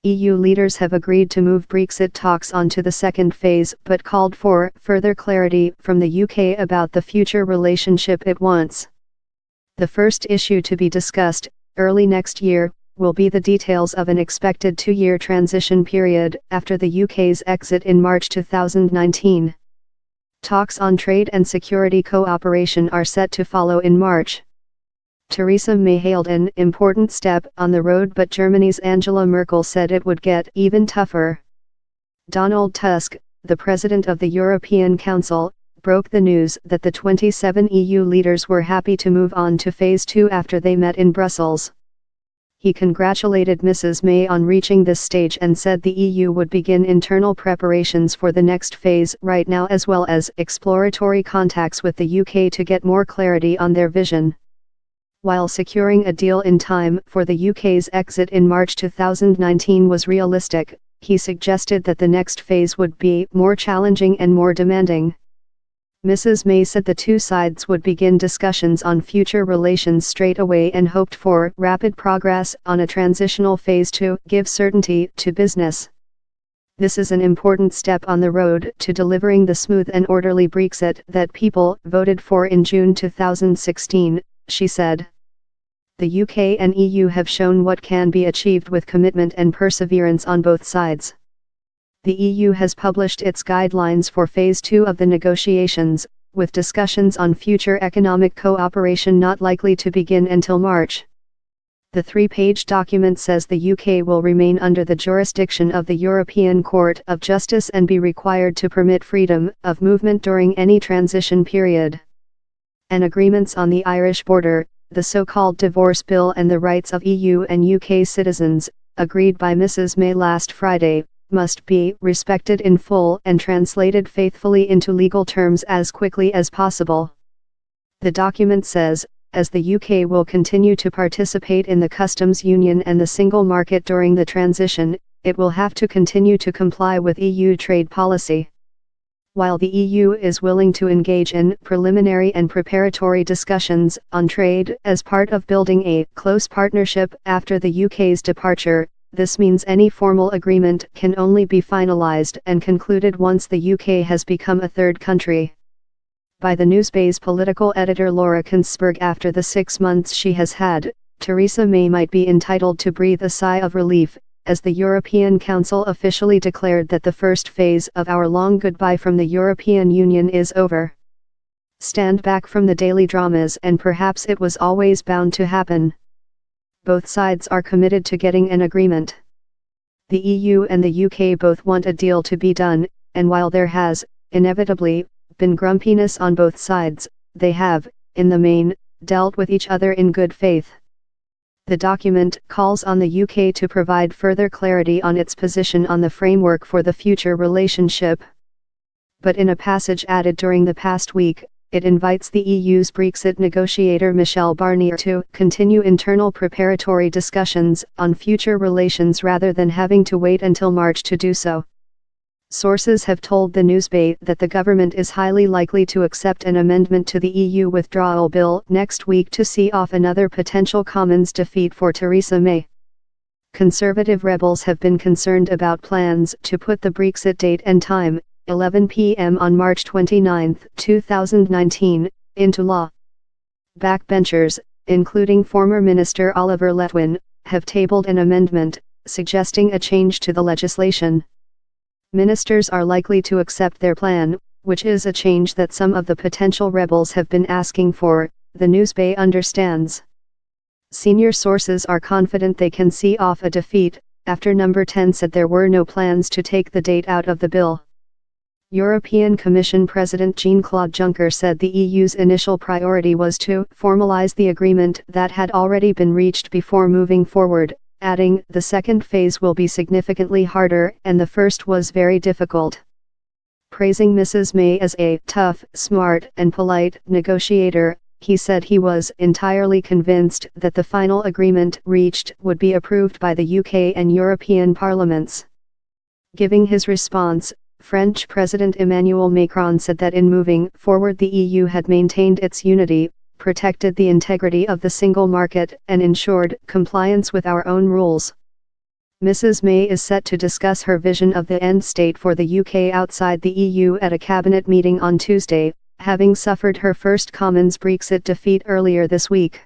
EU leaders have agreed to move Brexit talks onto the second phase but called for further clarity from the UK about the future relationship it wants. The first issue to be discussed, early next year, will be the details of an expected 2-year transition period after the UK's exit in March 2019. Talks on trade and security cooperation are set to follow in March. Theresa May hailed an important step on the road, but Germany's Angela Merkel said it would get even tougher. Donald Tusk, the president of the European Council, broke the news that the 27 EU leaders were happy to move on to Phase 2 after they met in Brussels. He congratulated Mrs. May on reaching this stage and said the EU would begin internal preparations for the next phase right now, as well as exploratory contacts with the UK to get more clarity on their vision. While securing a deal in time for the UK's exit in March 2019 was realistic, he suggested that the next phase would be more challenging and more demanding. Mrs. May said the two sides would begin discussions on future relations straight away and hoped for rapid progress on a transitional phase to give certainty to business. This is an important step on the road to delivering the smooth and orderly Brexit that people voted for in June 2016, she said. The UK and EU have shown what can be achieved with commitment and perseverance on both sides. The EU has published its guidelines for Phase 2 of the negotiations, with discussions on future economic cooperation not likely to begin until March. The 3-page document says the UK will remain under the jurisdiction of the European Court of Justice and be required to permit freedom of movement during any transition period. And agreements on the Irish border, the so-called Divorce Bill, and the rights of EU and UK citizens, agreed by Mrs. May last Friday, must be respected in full and translated faithfully into legal terms as quickly as possible. The document says, as the UK will continue to participate in the customs union and the single market during the transition, it will have to continue to comply with EU trade policy. While the EU is willing to engage in preliminary and preparatory discussions on trade as part of building a close partnership after the UK's departure, this means any formal agreement can only be finalised and concluded once the UK has become a third country. By the Newsbay's political editor Laura Kunzberg, after the 6 months she has had, Theresa May might be entitled to breathe a sigh of relief, as the European Council officially declared that the first phase of our long goodbye from the European Union is over. Stand back from the daily dramas, and perhaps it was always bound to happen. Both sides are committed to getting an agreement. The EU and the UK both want a deal to be done, and while there has, inevitably, been grumpiness on both sides, they have, in the main, dealt with each other in good faith. The document calls on the UK to provide further clarity on its position on the framework for the future relationship. But in a passage added during the past week, it invites the EU's Brexit negotiator Michel Barnier to continue internal preparatory discussions on future relations rather than having to wait until March to do so. Sources have told the Newsbay that the government is highly likely to accept an amendment to the EU withdrawal bill next week to see off another potential Commons defeat for Theresa May. Conservative rebels have been concerned about plans to put the Brexit date and time, 11 p.m. on March 29, 2019, into law. Backbenchers, including former Minister Oliver Letwin, have tabled an amendment, suggesting a change to the legislation. Ministers are likely to accept their plan, which is a change that some of the potential rebels have been asking for, the Newsbay understands. Senior sources are confident they can see off a defeat, after Number 10 said there were no plans to take the date out of the bill. European Commission President Jean-Claude Juncker said the EU's initial priority was to formalise the agreement that had already been reached before moving forward, adding, the second phase will be significantly harder and the first was very difficult. Praising Mrs. May as a tough, smart and polite negotiator, he said he was entirely convinced that the final agreement reached would be approved by the UK and European parliaments. Giving his response, French President Emmanuel Macron said that in moving forward the EU had maintained its unity, protected the integrity of the single market, and ensured compliance with our own rules. Mrs. May is set to discuss her vision of the end state for the UK outside the EU at a cabinet meeting on Tuesday, having suffered her first Commons Brexit defeat earlier this week.